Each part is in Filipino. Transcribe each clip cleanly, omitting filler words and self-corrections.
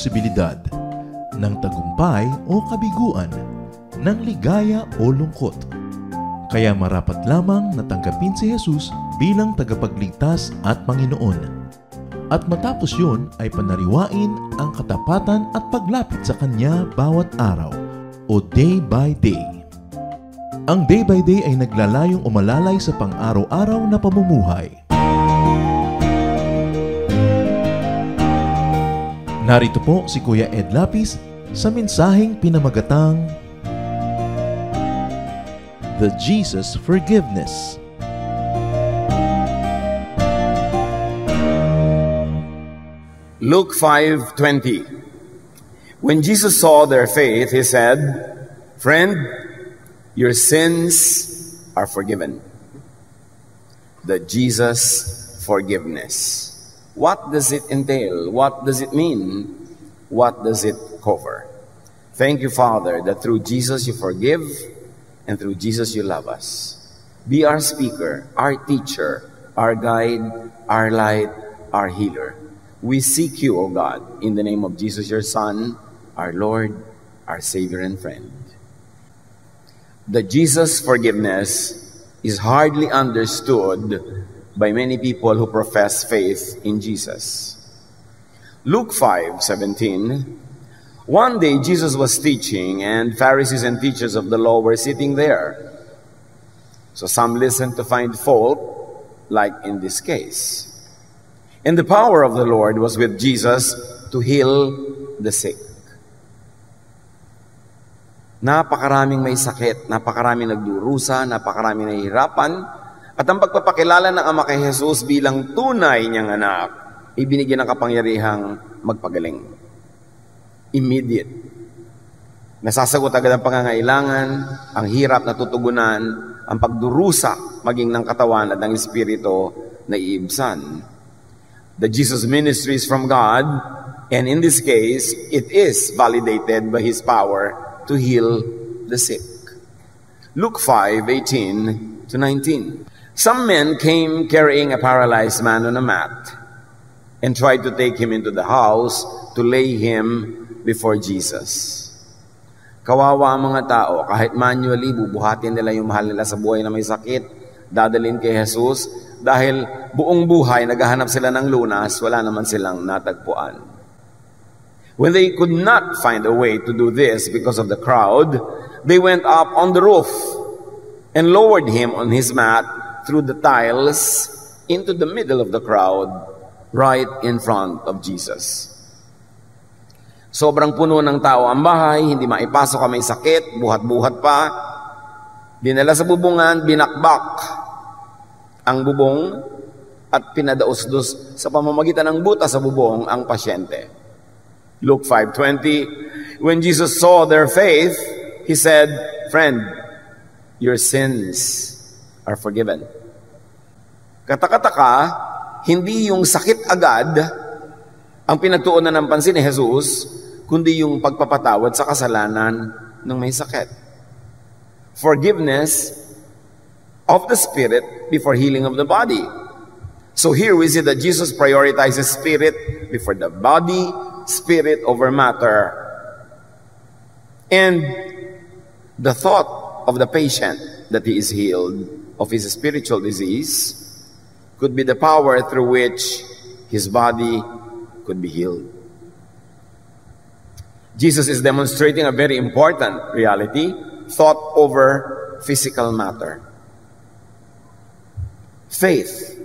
posibilidad ng tagumpay o kabiguan, ng ligaya o lungkot. Kaya marapat lamang na tanggapin si Jesus bilang tagapagligtas at Panginoon. At matapos yun ay panariwain ang katapatan at paglapit sa Kanya bawat araw o day by day. Ang day by day ay naglalayong umalalay sa pang-araw-araw na pamumuhay. Narito po si Kuya Ed Lapis sa mensaheng pinamagatang The Jesus Forgiveness. Luke 5:20. When Jesus saw their faith, He said, "Friend, your sins are forgiven." The Jesus forgiveness. What does it entail? What does it mean? What does it cover? Thank you, Father, that through Jesus you forgive and through Jesus you love us. Be our speaker, our teacher, our guide, our light, our healer. We seek you, O God, in the name of Jesus, your Son, our Lord, our Savior and friend. The Jesus forgiveness is hardly understood by many people who profess faith in Jesus. Luke 5:17. One day Jesus was teaching, and Pharisees and teachers of the law were sitting there. So some listened to find fault, like in this case. And the power of the Lord was with Jesus to heal the sick. Napakaraming may sakit, napakaraming nagdurusa, napakaraming nahihirapan, at ang pagpapakilala ng Ama kay Jesus bilang tunay niyang anak, ibinigyan ng kapangyarihang magpagaling. Immediate. Nasasagot agad ang pangangailangan, ang hirap na tutugunan, ang pagdurusa maging ng katawan at ng espiritu na iibsan. The Jesus ministry is from God, and in this case, it is validated by His power to heal the sick. Luke 5:18-19. Some men came carrying a paralyzed man on a mat and tried to take him into the house to lay him before Jesus. Kawawa ang mga tao, kahit manually, bubuhatin nila yung mahal nila sa buhay na may sakit, dadalhin kay Jesus, dahil buong buhay, naghahanap sila ng lunas, wala naman silang natagpuan. When they could not find a way to do this because of the crowd, they went up on the roof and lowered him on his mat through the tiles into the middle of the crowd, right in front of Jesus. Sobrang puno ng tao ang bahay, hindi maipasok ang may sakit, buhat-buhat pa. Dinala sa bubungan, binakbak ang bubong at pinadaos-dos sa pamamagitan ng butas sa bubong ang pasyente. Luke 5:20, when Jesus saw their faith, He said, "Friend, your sins are forgiven." Katakataka, hindi yung sakit agad ang pinagtuunan ng pansin ni Jesus, kundi yung pagpapatawad sa kasalanan ng may sakit. Forgiveness of the spirit before healing of the body. So here we see that Jesus prioritizes spirit before the body, spirit over matter. And the thought of the patient that he is healed of his spiritual disease could be the power through which his body could be healed. Jesus is demonstrating a very important reality, thought over physical matter. Faith,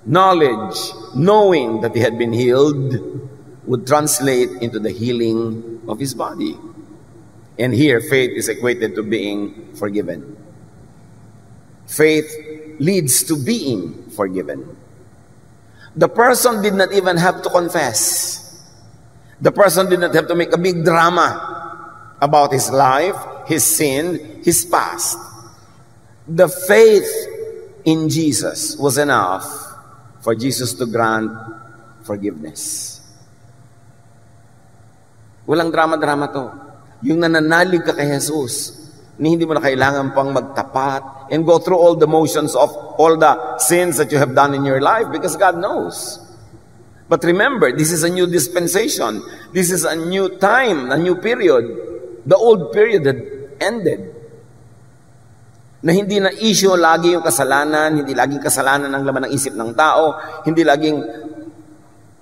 knowledge, knowing that he had been healed would translate into the healing of his body. And here, faith is equated to being forgiven. Faith leads to being forgiven. The person did not even have to confess. The person did not have to make a big drama about his life, his sin, his past. The faith in Jesus was enough for Jesus to grant forgiveness. Walang drama-drama to. Yung nananalig ka kay Jesus, hindi mo na kailangan pang magtapat and go through all the motions of all the sins that you have done in your life because God knows. But remember, this is a new dispensation. This is a new time, a new period. The old period had ended. Na hindi na issue lagi yung kasalanan, hindi laging kasalanan ang laman ng isip ng tao, hindi laging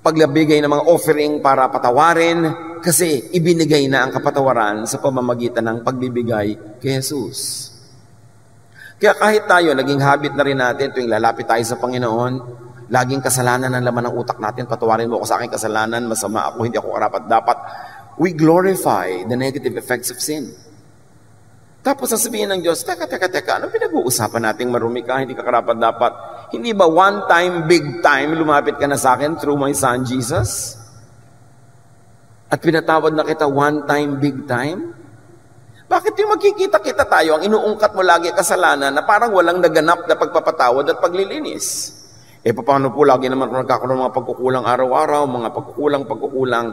paglabigay ng mga offering para patawarin, kasi ibinigay na ang kapatawaran sa pamamagitan ng pagbibigay kay Jesus. Kaya kahit tayo, naging habit na rin natin tuwing lalapit tayo sa Panginoon, laging kasalanan ang laman ng utak natin, patawarin mo ako sa aking kasalanan, masama ako, hindi ako karapat-dapat. We glorify the negative effects of sin. Tapos sasabihin ng Diyos, teka, ano pinag-uusapan nating marumi ka, hindi ka karapat-dapat? Hindi ba one time, big time, lumapit ka na sa akin through my Son, Jesus? At pinatawad na kita one time, big time? Bakit yung magkikita-kita tayo, ang inuungkat mo lagi kasalanan na parang walang naganap na pagpapatawad at paglilinis? Paano po lagi naman kung nagkakaroon ng mga pagkukulang araw-araw, mga pagkukulang,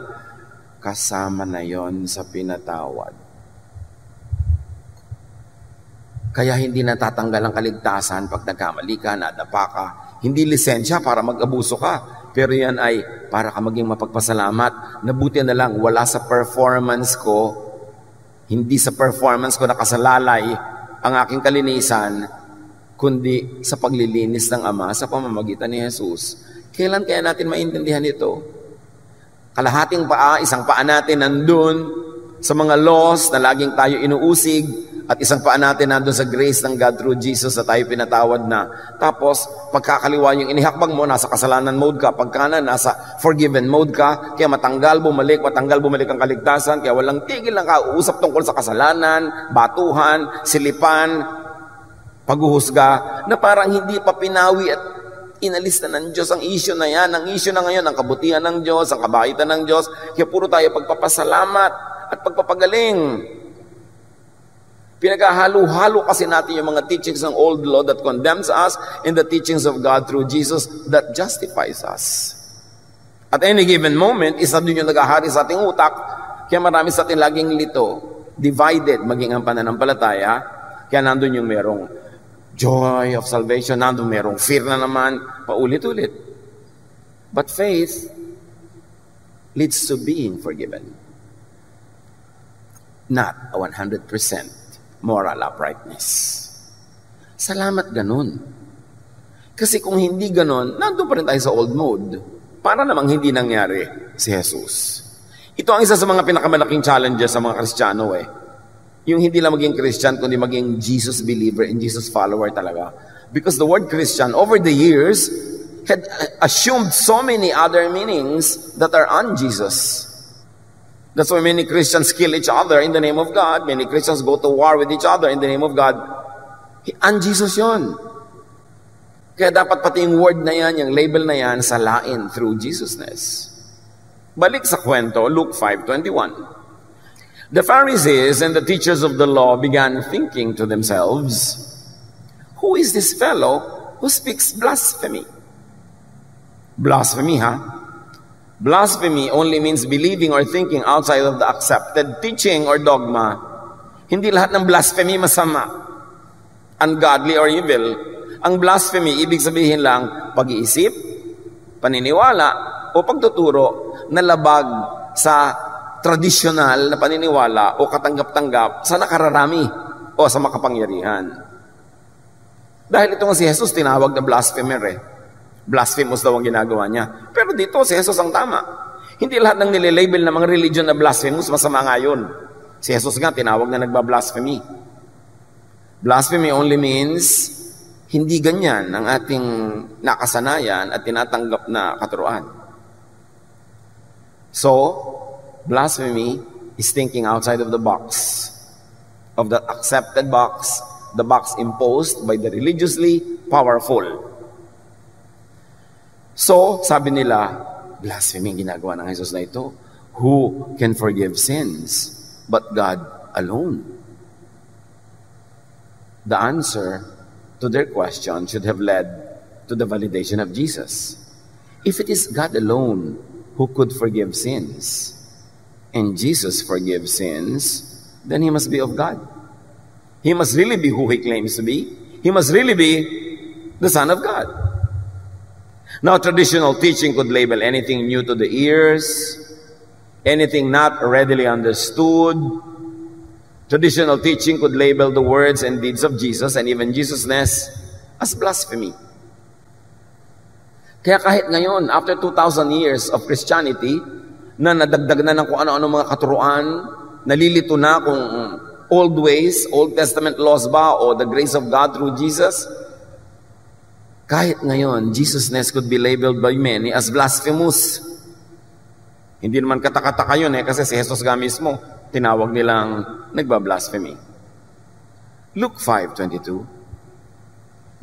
kasama na yon sa pinatawad. Kaya hindi natatanggal ang kaligtasan pag nagkamali ka, nadapa ka. Hindi lisensya para mag-abuso ka. Pero yan ay para ka maging mapagpasalamat. Nabuti na lang, wala sa performance ko, hindi sa performance ko nakasalalay ang aking kalinisan, kundi sa paglilinis ng Ama sa pamamagitan ni Jesus. Kailan kaya natin maintindihan ito? Kalahating paa, isang paa natin nandun sa mga laws na laging tayo inuusig, at isang paa natin nandun sa grace ng God through Jesus na tayo pinatawad na. Tapos, pagkakaliwa yung inihakbang mo, nasa kasalanan mode ka. Pagkanan, nasa forgiven mode ka. Kaya matanggal, bumalik ang kaligtasan. Kaya walang tigil ng kauusap tungkol sa kasalanan, batuhan, silipan, paghuhusga, na parang hindi pa pinawi at inalis na ng Diyos ang issue na yan. Ang issue na ngayon, ang kabutihan ng Diyos, ang kabaitan ng Diyos. Kaya puro tayo pagpapasalamat at pagpapagaling. Pinaghahalo-halo kasi natin yung mga teachings ng old law that condemns us and the teachings of God through Jesus that justifies us. At any given moment, isa din yung naghahari sa ating utak, kaya marami sa atin laging lito, divided, maging ang pananampalataya, kaya nandun yung merong joy of salvation, nandun merong fear na naman, paulit-ulit. But faith leads to being forgiven. Not a 100% moral uprightness. Salamat ganun. Kasi kung hindi ganun, nandun pa rin tayo sa old mode. Para namang hindi nangyari si Jesus. Ito ang isa sa mga pinakamalaking challenges sa mga Kristiyano Yung hindi lang maging Christian, kundi maging Jesus believer and Jesus follower talaga. Because the word Christian, over the years, had assumed so many other meanings that are un-Jesus. That's why many Christians kill each other in the name of God. Many Christians go to war with each other in the name of God. Un-Jesus yun. Kaya dapat pati yung word na yan, yung label na yan, salain through Jesusness. Balik sa kwento, Luke 5:21. The Pharisees and the teachers of the law began thinking to themselves, who is this fellow who speaks blasphemy? Blasphemy, Blasphemy only means believing or thinking outside of the accepted teaching or dogma. Hindi lahat ng blasphemy masama, ungodly or evil. Ang blasphemy, ibig sabihin lang, pag-iisip, paniniwala, o pagtuturo na labag sa tradisyonal na paniniwala o katanggap-tanggap sa nakararami o sa makapangyarihan. Dahil ito nga si Jesus tinawag na blasphemer Blasphemous daw ang ginagawa niya. Pero dito si Jesus ang tama. Hindi lahat ng nililabel na mga religion na blasphemous masama ngayon. Si Jesus nga tinawag na nagbablasphemy. Blasphemy only means hindi ganyan ang ating nakasanayan at tinatanggap na katuruan. So, blasphemy is thinking outside of the box, of the accepted box, the box imposed by the religiously powerful. So, sabi nila, blasphemy ginagawa ng Jesus na ito. Who can forgive sins but God alone? The answer to their question should have led to the validation of Jesus. If it is God alone who could forgive sins, and Jesus forgives sins, then He must be of God. He must really be who He claims to be. He must really be the Son of God. Now, traditional teaching could label anything new to the ears, anything not readily understood. Traditional teaching could label the words and deeds of Jesus and even Jesus-ness as blasphemy. Kaya kahit ngayon, after 2,000 years of Christianity, na nadagdag na ng kung ano-ano mga katuruan, nalilito na kung old ways, Old Testament laws ba, o the grace of God through Jesus, kahit ngayon, Jesus-ness could be labeled by many as blasphemous. Hindi naman katakataka yun kasi si Jesus nga mismo, tinawag nilang nagbablasphemy. Luke 5:22.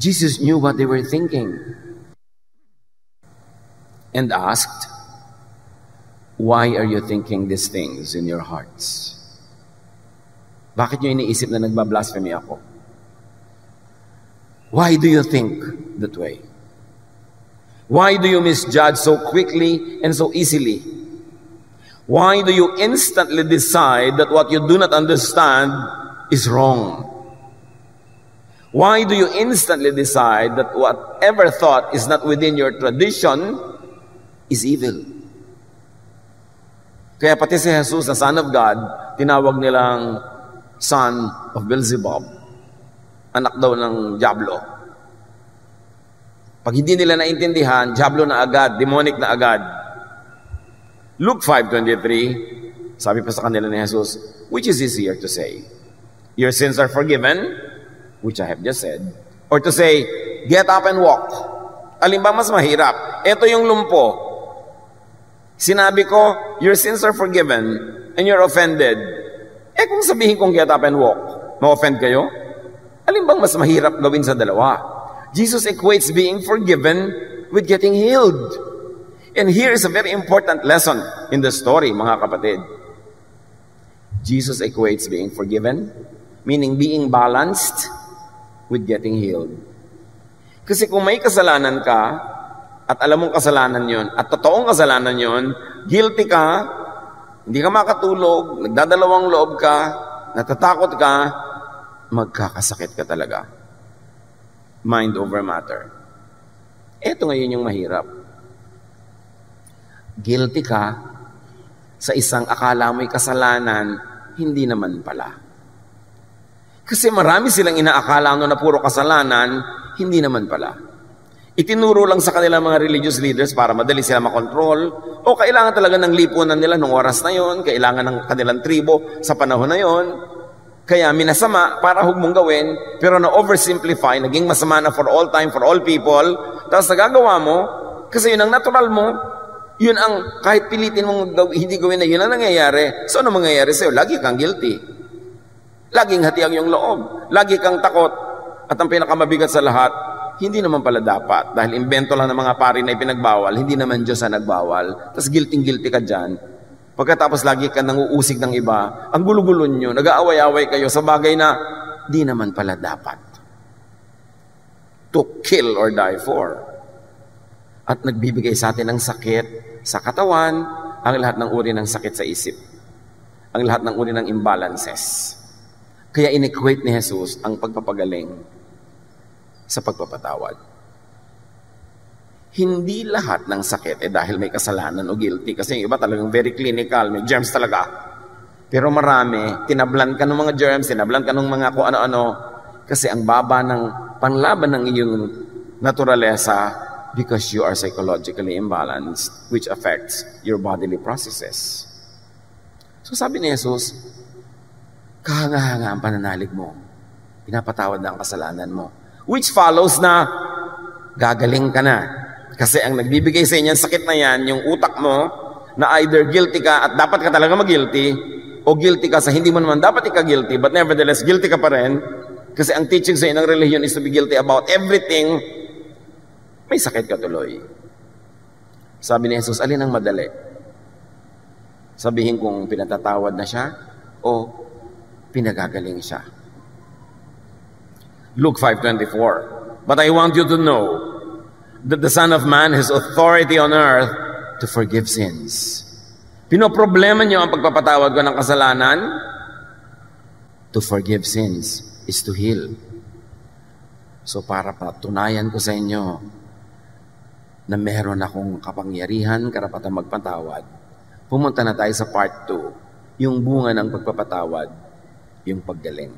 Jesus knew what they were thinking and asked, "Why are you thinking these things in your hearts?" Bakit nyo iniisip na nagbablasphemy ako? Why do you think that way? Why do you misjudge so quickly and so easily? Why do you instantly decide that what you do not understand is wrong? Why do you instantly decide that whatever thought is not within your tradition is evil? Kaya pati si Jesus, na Son of God, tinawag nilang son of Beelzebub. Anak daw ng Diablo. Pag hindi nila naintindihan, Diablo na agad, demonic na agad. Luke 5:23, sabi pa sa kanila ni Jesus, which is easier to say? Your sins are forgiven, which I have just said, or to say, get up and walk? Alin ba mas mahirap? Ito yung lumpo. Sinabi ko, your sins are forgiven, and you're offended. Kung sabihin kong get up and walk, ma-offend kayo? Alin bang mas mahirap gawin sa dalawa? Jesus equates being forgiven with getting healed. And here is a very important lesson in the story, mga kapatid. Jesus equates being forgiven, meaning being balanced, with getting healed. Kasi kung may kasalanan ka, at alam mong kasalanan yon, at totoong kasalanan yon, guilty ka, hindi ka makatulog, nagdadalawang loob ka, natatakot ka, magkakasakit ka talaga. Mind over matter. Ito ngayon yung mahirap. Guilty ka sa isang akala mo'y kasalanan, hindi naman pala. Kasi marami silang inaakala na puro kasalanan, hindi naman pala. Itinuro lang sa kanilang mga religious leaders para madali sila makontrol, o kailangan talaga ng lipunan nila nung oras na yon, kailangan ng kanilang tribo sa panahon na yon. Kaya minasama para huwag mong gawin, pero na-oversimplify, naging masama na for all time, for all people, tapos nagagawa mo, kasi yun ang natural mo, yun ang kahit pilitin mong hindi gawin na yun ang nangyayari. So ano mangyayari sa'yo? Lagi kang guilty. Laging hati ang iyong loob. Lagi kang takot. At ang pinakamabigat sa lahat, hindi naman pala dapat. Dahil invento lang ng mga pari na ipinagbawal, hindi naman Diyos ang nagbawal. Tapos guilty ka dyan. Pagkatapos lagi ka nanguusig ng iba, ang gulo-gulo nyo, nag-aaway-away kayo sa bagay na di naman pala dapat. To kill or die for. At nagbibigay sa atin ng sakit sa katawan, ang lahat ng uri ng sakit sa isip. Ang lahat ng uri ng imbalances. Kaya in-equate ni Jesus ang pagpapagaling sa pagpapatawad. Hindi lahat ng sakit dahil may kasalanan o guilty. Kasi yung iba talagang very clinical, may germs talaga. Pero marami, tinablan ka ng mga germs, tinablan ka ng mga kung ano-ano. Kasi ang baba ng panlaban ng iyong naturalesa because you are psychologically imbalanced, which affects your bodily processes. So sabi ni Jesus, kahanga-hanga ang pananalig mo. Pinapatawad na ang kasalanan mo. Which follows na gagaling ka na. Kasi ang nagbibigay sa inyo sakit na yan, yung utak mo, na either guilty ka at dapat ka talaga mag-guilty, o guilty ka sa hindi mo naman dapat ika-guilty, but nevertheless, guilty ka pa rin. Kasi ang teaching sa inyo ng religion is to be guilty about everything. May sakit ka tuloy. Sabi ni Jesus, alin ang madali? Sabihin kung pinatatawad na siya o pinagagaling siya. Luke 5:24. But I want you to know that the Son of Man has authority on earth to forgive sins. Pinoproblema niyo ang pagpapatawad ko ng kasalanan? To forgive sins is to heal. So para patunayan ko sa inyo na meron akong kapangyarihan, karapatang magpatawad, pumunta na tayo sa part 2, yung bunga ng pagpapatawad, yung paggaling.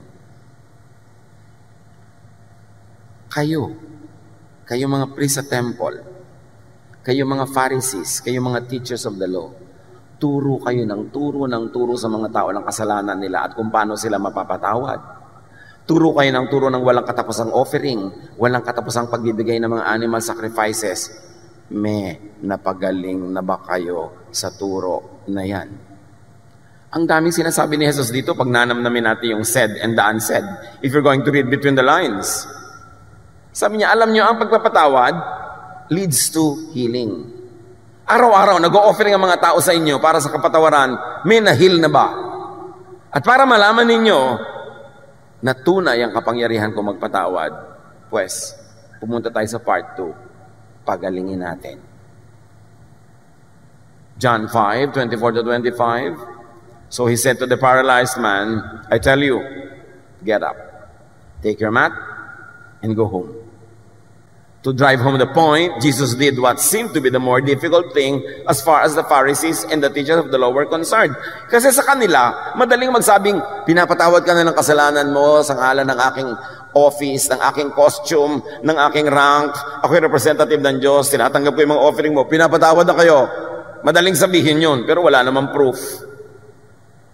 Kayo mga priests sa temple, kayo mga Pharisees, kayo mga teachers of the law, turo kayo ng turo sa mga tao ng kasalanan nila at kung paano sila mapapatawad. Turo kayo ng turo ng walang katapusang offering, walang katapusang pagbibigay ng mga animal sacrifices. Napagaling na ba kayo sa turo na yan? Ang daming sinasabi ni Jesus dito pag nanamnamin natin yung said and the unsaid. If you're going to read between the lines. Sabi niya, alam niyo, ang pagpapatawad leads to healing. Araw-araw, nag-o-offering ang mga tao sa inyo para sa kapatawaran, may na-heal na ba? At para malaman ninyo na tunay ang kapangyarihan ko magpatawad, pues, pumunta tayo sa part 2. Pagalingin natin. John 5:24-25. So he said to the paralyzed man, I tell you, get up, take your mat, and go home. To drive home the point, Jesus did what seemed to be the more difficult thing as far as the Pharisees and the teachers of the law were concerned. Kasi sa kanila, madaling magsabing, pinapatawad ka na ng kasalanan mo sa ngalan ng aking office, ng aking costume, ng aking rank, ako'y representative ng Diyos, tinatanggap ko yung mga offering mo, pinapatawad na kayo. Madaling sabihin yun, pero wala namang proof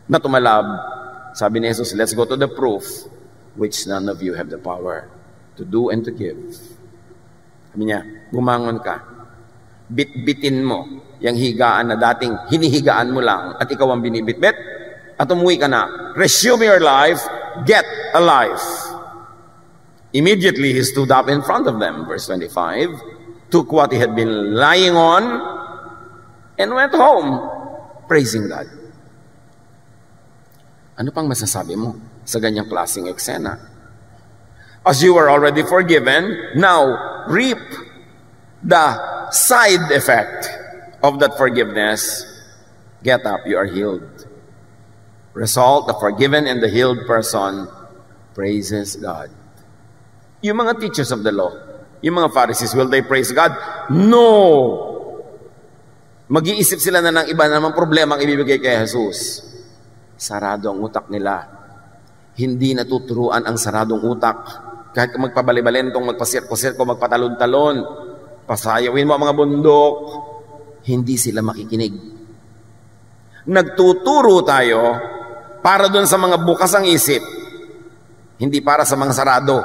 na tumalab. Sabi ni Jesus, let's go to the proof which none of you have the power to do and to give. Sabi niya, bumangon ka. Bitbitin mo yung higaan na dating hinihigaan mo lang at ikaw ang binibitbit at umuwi ka na. Resume your life, get a life. Immediately he stood up in front of them, verse 25, took what he had been lying on and went home, praising God. Ano pang masasabi mo sa ganyang klaseng eksena? As you were already forgiven, now reap the side effect of that forgiveness. Get up, you are healed. Result, the forgiven and the healed person praises God. Yung mga teachers of the law, yung mga Pharisees, will they praise God? No! Mag-iisip sila na ng iba namang problema ang ibibigay kay Jesus. Sarado ang utak nila. Hindi natuturuan ang saradong utak. Kahit magpabalibalentong, magpasirko-sirko, magpatalon-talon, pasayawin mo ang mga bundok, hindi sila makikinig. Nagtuturo tayo para doon sa mga bukas ang isip, hindi para sa mga sarado.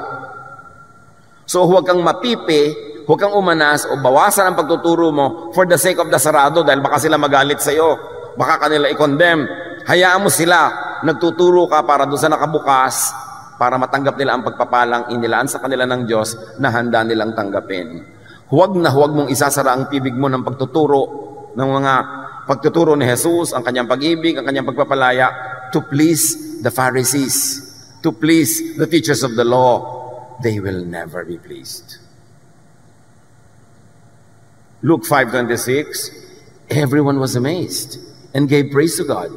So huwag kang mapipi, huwag kang umanas o bawasan ang pagtuturo mo for the sake of the sarado dahil baka sila magalit sa iyo, baka kanila i-condemn. Hayaan mo sila, nagtuturo ka para doon sa nakabukas, para matanggap nila ang pagpapalang inilaan sa kanila ng Diyos na handa nilang tanggapin. Huwag na huwag mong isasara ang pibig mo ng pagtuturo ng mga pagtuturo ni Jesus, ang kanyang pag-ibig, ang kanyang pagpapalaya to please the Pharisees, to please the teachers of the law. They will never be pleased. Luke 5:26, everyone was amazed and gave praise to God.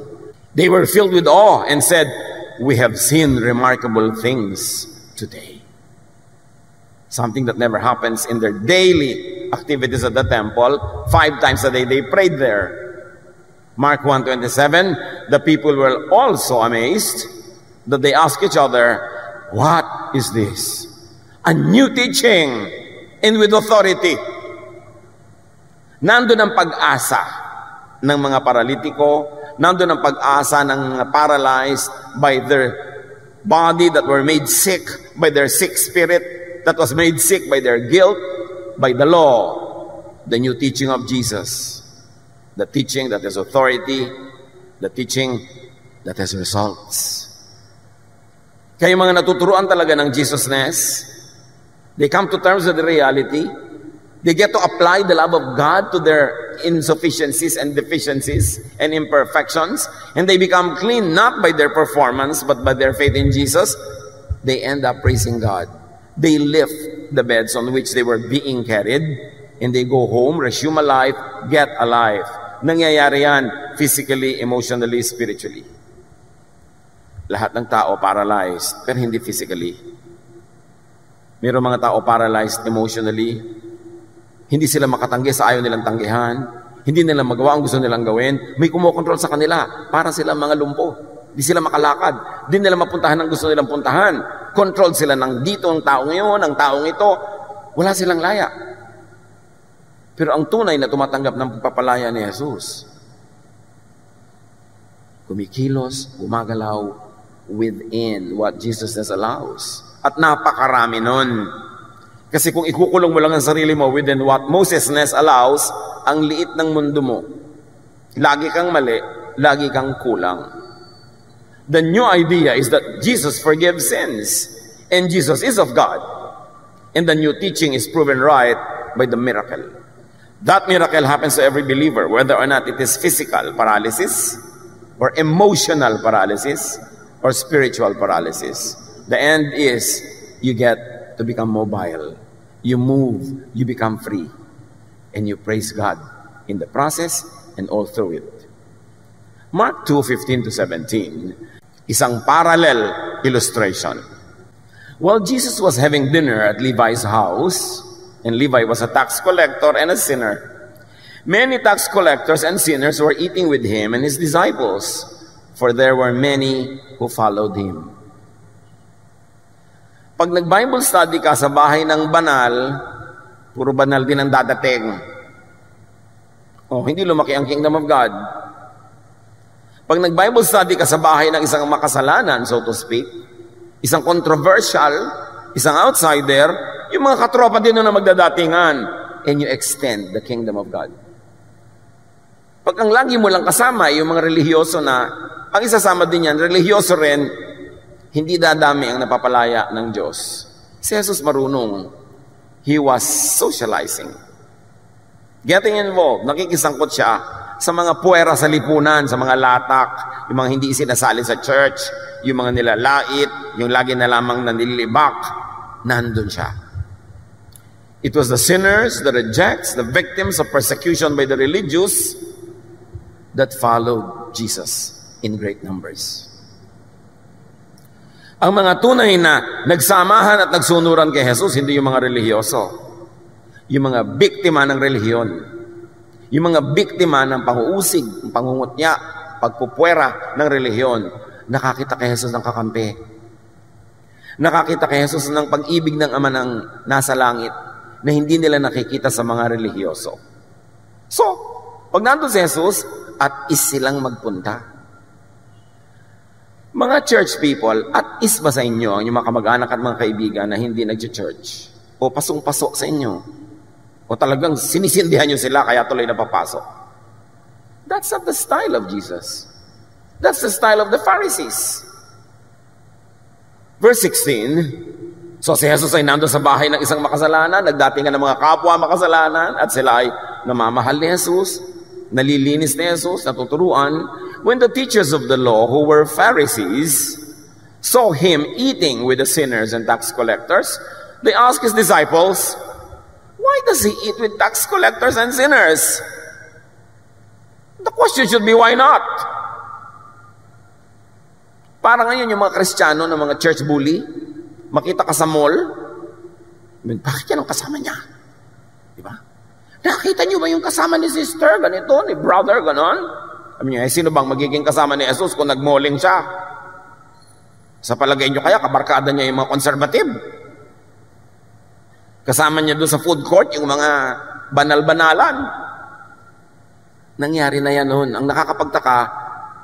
They were filled with awe and said, we have seen remarkable things today. Something that never happens in their daily activities at the temple. 5 times a day they prayed there. Mark 1:27, the people were also amazed that they asked each other, what is this? A new teaching and with authority. Nandun ang pag-asa ng mga paralitiko, nandun ang pag-asa ng mga paralyzed by their body that were made sick, by their sick spirit that was made sick by their guilt, by the law, the new teaching of Jesus, the teaching that has authority, the teaching that has results. Kaya mga natuturuan talaga ng Jesusness, they come to terms with the reality. They get to apply the love of God to their insufficiencies and deficiencies and imperfections, and they become clean not by their performance but by their faith in Jesus. They end up praising God. They lift the beds on which they were being carried, and they go home, resume a life, get a life. Nangyayari yan physically, emotionally, spiritually. Lahat ng tao paralyzed, pero hindi physically. Mayroong mga tao paralyzed emotionally, Hindi sila makatanggi sa ayaw nilang tanggihan. Hindi nila magawa ang gusto nilang gawin. May kumokontrol sa kanila. Para silang mga lumpo. Hindi sila makalakad. Hindi nila mapuntahan ang gusto nilang puntahan. Control sila ng dito, ang taong yun, ang taong ito. Wala silang laya. Pero ang tunay na tumatanggap ng pagpapalaya ni Jesus, kumikilos, gumagalaw within what Jesus allows. At napakarami nun. Kasi kung ikukulong mo lang ang sarili mo within what Moses allows, ang liit ng mundo mo. Lagi kang mali, lagi kang kulang. The new idea is that Jesus forgives sins. And Jesus is of God. And the new teaching is proven right by the miracle. That miracle happens to every believer, whether or not it is physical paralysis, or emotional paralysis, or spiritual paralysis. The end is you get to become mobile. You move, you become free. And you praise God in the process and all through it. Mark 2:15-17, isang parallel illustration. While Jesus was having dinner at Levi's house, and Levi was a tax collector and a sinner, many tax collectors and sinners were eating with him and his disciples, for there were many who followed him. Pag nag-Bible study ka sa bahay ng banal, puro banal din ang dadating. Hindi lumaki ang kingdom of God. Pag nag-Bible study ka sa bahay ng isang makasalanan, so to speak, isang controversial, isang outsider, yung mga katropa din na magdadatingan, and you extend the kingdom of God. Pag ang lagi mo lang kasama, yung mga relihiyoso na, ang isasama din yan, relihiyoso rin, hindi dadami ang napapalaya ng Diyos. Si Jesus marunong. He was socializing. Getting involved. Nakikisangkot siya sa mga puwera sa lipunan, sa mga latak, yung mga hindi isinasali sa church, yung mga nilalait, yung lagi na lamang nanilibak, nandun siya. It was the sinners, the rejects, the victims of persecution by the religious that followed Jesus in great numbers. Ang mga tunay na nagsamahan at nagsunuran kay Jesus, hindi yung mga relihiyoso. Yung mga biktima ng relihiyon. Yung mga biktima ng panguusig, pangungutya, pagpupwera ng relihiyon. Nakakita kay Jesus ng kakampi. Nakakita kay Jesus ng pag-ibig ng Ama ng nasa langit na hindi nila nakikita sa mga relihiyoso. So, pag nandun si Jesus, at is silang magpunta. Mga church people, at is ba sa inyo ang mga kamag-anak at mga kaibigan na hindi nag-church? O pasong-pasok sa inyo? O talagang sinisindihan nyo sila kaya tuloy na papasok? That's not the style of Jesus. That's the style of the Pharisees. Verse 16, so si Jesus ay nandun sa bahay ng isang makasalanan, nagdatingan ng mga kapwa makasalanan, at sila ay namamahal ni Jesus, nalilinis ni Jesus, natuturuan. When the teachers of the law, who were Pharisees, saw him eating with the sinners and tax collectors, they asked his disciples, why does he eat with tax collectors and sinners? The question should be, why not? Parang ngayon yung mga Kristiyano ng mga church bully, makita ka sa mall, bakit yan ang kasama niya? Diba? Nakita niyo ba yung kasama ni sister, ganito, ni brother, ganon? Sabi niya, sino bang magiging kasama ni Jesus kung nagmoling siya? Sa palagay niyo kaya, kabarkada niya yung mga conservative? Kasama niya doon sa food court, yung mga banal-banalan. Nangyari na yan noon. Ang nakakapagtaka,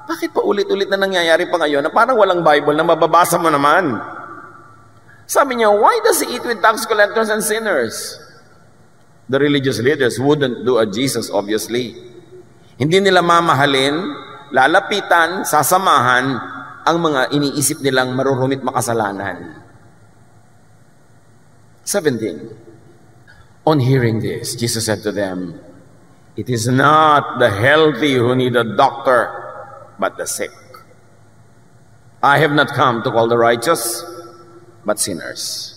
bakit pa ulit-ulit na nangyayari pa ngayon na parang walang Bible na mababasa mo naman? Sabi niya, why does he eat with tax collectors and sinners? The religious leaders wouldn't do a Jesus, obviously. Hindi nila mamahalin, lalapitan, sasamahan ang mga iniisip nilang marurumit makasalanan. 17. On hearing this, Jesus said to them, it is not the healthy who need a doctor, but the sick. I have not come to call the righteous, but sinners.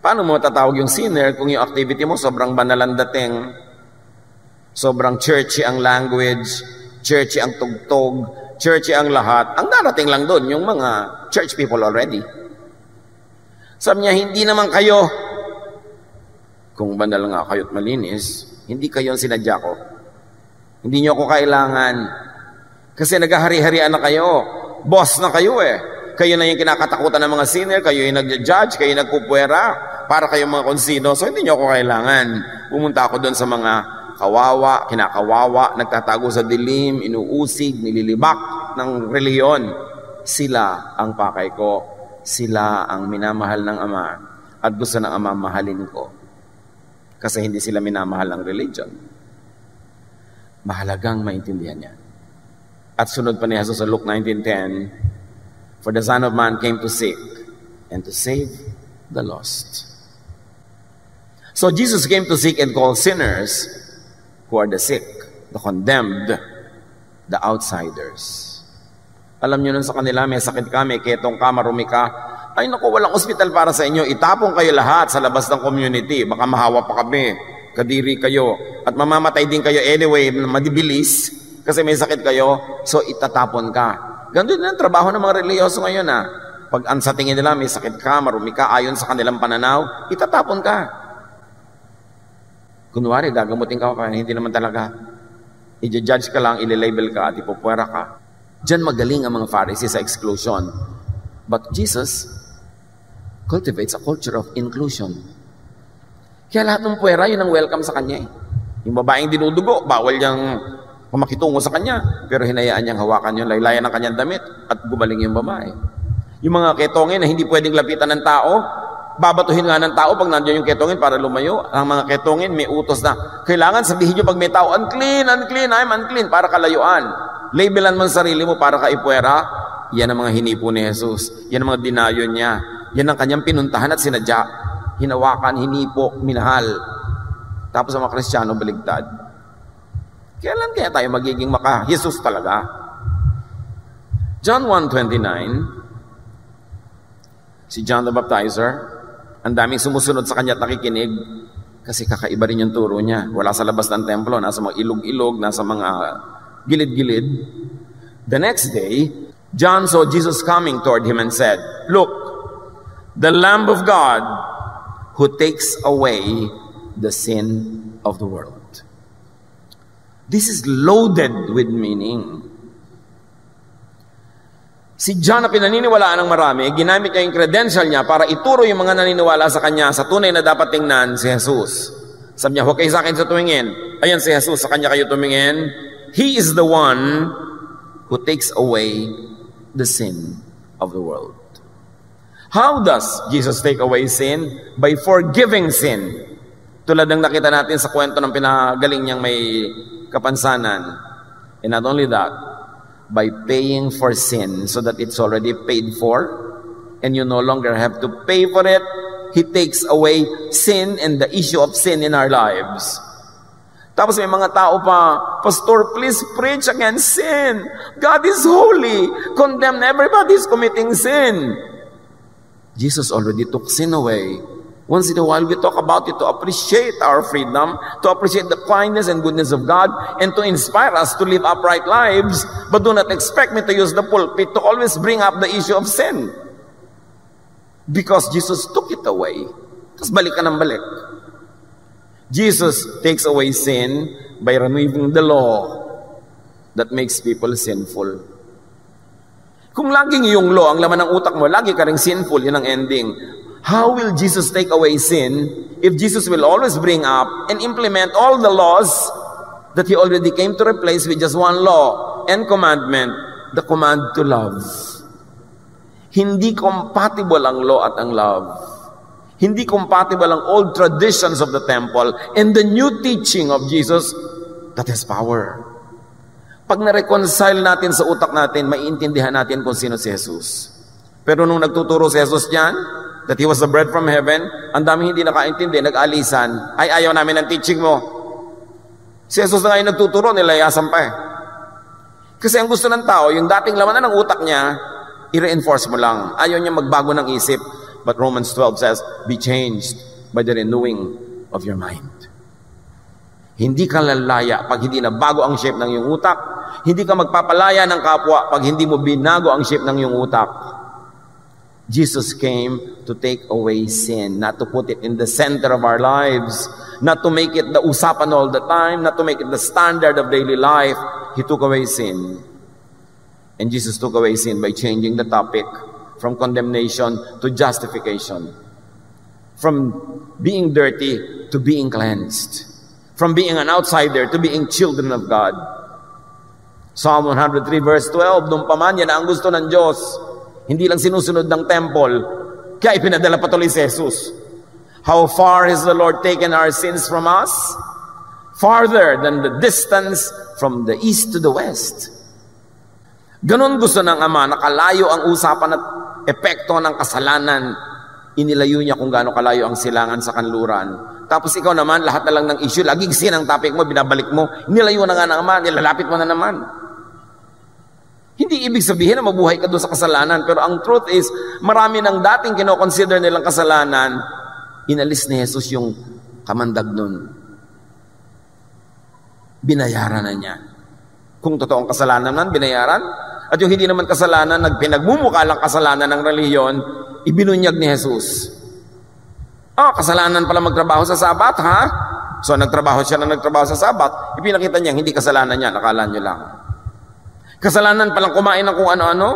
Paano mo tatawag yung sinner kung yung activity mo sobrang banalan dating, sobrang churchy ang language, churchy ang tugtog, churchy ang lahat? Ang darating lang doon yung mga church people already. Sabi niya, hindi naman kayo kung banal nga kayo't malinis, hindi kayo ang sinadya ko. Hindi nyo ako kailangan. Kasi naghahari-harian na kayo. Boss na kayo eh. Kayo na yung kinakatakutan ng mga sinner, kayo yung nag-judge, kayo yung nagpupwera, para kayong mga konsino. So hindi nyo ako kailangan. Pumunta ako doon sa mga kawawa, kinakawawa, nagtatago sa dilim, inuusig, nililibak ng reliyon. Sila ang pakay ko. Sila ang minamahal ng Ama. At gusto ng Ama mahalin ko. Kasi hindi sila minamahal ng religion. Mahalagang maintindihan niya. At sunod pa ni Jesus sa Luke 19:10, "For the Son of Man came to seek and to save the lost." So Jesus came to seek and call sinners who are the sick, the condemned, the outsiders. Alam niyo nun sa kanila, may sakit ka, may ketong ka, marumi ka. Ay naku, walang ospital para sa inyo. Itapong kayo lahat sa labas ng community. Baka mahawa pa kami. Kadiri kayo. At mamamatay din kayo anyway, madibilis. Kasi may sakit kayo. So itatapon ka. Ganun din ang trabaho ng mga reliyoso ngayon ha. Pag sa tingin nila may sakit ka, marumi ka, ayon sa kanilang pananaw, itatapon ka. Kunwari, gagamutin ka pa, hindi naman talaga. I-judge ka lang, ililabel ka at ipupwera ka. Diyan magaling ang mga Pharisees sa exclusion. But Jesus cultivates a culture of inclusion. Kaya lahat ng puwera, yun ang welcome sa kanya. Yung babaeng dinudugo, bawal niyang makitungo sa kanya. Pero hinayaan niyang hawakan yung laylayan ng kanyang damit at gumaling yung babae. Yung mga ketongin na hindi pwedeng lapitan ng tao, babatuhin nga ng tao pag nandiyan yung ketongin para lumayo. Ang mga ketongin may utos na, kailangan sabihin nyo pag may tao, unclean, unclean, I'm unclean, para kalayuan. Labelan mo sa sarili mo para kaipwera. Yan ang mga hinipo ni Jesus. Yan ang mga dinayon niya. Yan ang kanyang pinuntahan at sinadya. Hinawakan, hinipo, minahal. Tapos ang mga Kristiyano baligtad. Kailan kaya tayo magiging maka-Jesus talaga? John 1:29, si John the Baptizer, ang daming sumusunod sa kanya at nakikinig kasi kakaiba rin yung turo niya. Wala sa labas ng templo, nasa mga ilog-ilog, nasa mga gilid-gilid. The next day, John saw Jesus coming toward him and said, "Look, the Lamb of God who takes away the sin of the world." This is loaded with meaning. Si John na pinaniniwalaan ng marami, ginamit niya yung credential niya para ituro yung mga naniniwala sa kanya sa tunay na dapat tingnan si Jesus. Sabi niya, huwag kayo sa akin sa tumingin. Ayan si Jesus, sa kanya kayo tumingin. He is the one who takes away the sin of the world. How does Jesus take away sin? By forgiving sin. Tulad ng nakita natin sa kwento ng pinagaling niyang may kapansanan. And not only that, by paying for sin so that it's already paid for and you no longer have to pay for it. He takes away sin and the issue of sin in our lives. Tapos may mga tao pa, Pastor, please preach against sin. God is holy. Condemn everybody is committing sin. Jesus already took sin away. Once in a while, we talk about it to appreciate our freedom, to appreciate the kindness and goodness of God, and to inspire us to live upright lives. But do not expect me to use the pulpit to always bring up the issue of sin. Because Jesus took it away. Tapos balik ka ng balik. Jesus takes away sin by removing the law that makes people sinful. Kung laging yung law, ang laman ng utak mo, lagi ka ring sinful, yun ang ending. How will Jesus take away sin if Jesus will always bring up and implement all the laws that He already came to replace with just one law and commandment, the command to love? Hindi compatible ang law at ang love. Hindi compatible ang old traditions of the temple and the new teaching of Jesus that has power. Pag na-reconcile natin sa utak natin, maiintindihan natin kung sino si Jesus. Pero nung nagtuturo si Jesus diyan, that He was the bread from heaven, ang daming hindi nakaintindi, nag-alisan, ay ayaw namin ng teaching mo. Si Jesus na ngayon nagtuturo, nilayasan pa eh. Kasi ang gusto ng tao, yung dating laman ng utak niya, i-reinforce mo lang. Ayaw niya magbago ng isip. But Romans 12 says, be changed by the renewing of your mind. Hindi ka lalaya pag hindi na bago ang shape ng iyong utak. Hindi ka magpapalaya ng kapwa pag hindi mo binago ang shape ng iyong utak. Jesus came to take away sin, not to put it in the center of our lives, not to make it the usapan all the time, not to make it the standard of daily life. He took away sin. And Jesus took away sin by changing the topic from condemnation to justification, from being dirty to being cleansed, from being an outsider to being children of God. Psalm 103 verse 12, nung paman yan ang gusto ng Diyos, hindi lang sinusunod ng temple, kaya ipinadala patuloy si Jesus. How far has the Lord taken our sins from us? Farther than the distance from the east to the west. Ganon gusto ng Ama, nakalayo ang usapan at epekto ng kasalanan. Inilayo niya kung gaano kalayo ang silangan sa kanluran. Tapos ikaw naman, lahat na lang ng issue, laging sin ang topic mo, binabalik mo. Inilayo na nga ng Ama, nilalapit mo na naman. Hindi ibig sabihin na mabuhay ka doon sa kasalanan, pero ang truth is, marami ng dating kinoconsider nilang kasalanan, inalis ni Jesus yung kamandag nun. Binayaran na niya. Kung totoong kasalanan nan, binayaran. At yung hindi naman kasalanan, nagpinagmumukha lang kasalanan ng relihiyon, ibinunyag ni Jesus. Kasalanan pala magtrabaho sa Sabat, ha? So nagtrabaho siya na nagtrabaho sa Sabat, ipinakita niya, hindi kasalanan niya, nakala niyo lang. Kasalanan palang kumain ng kung ano-ano.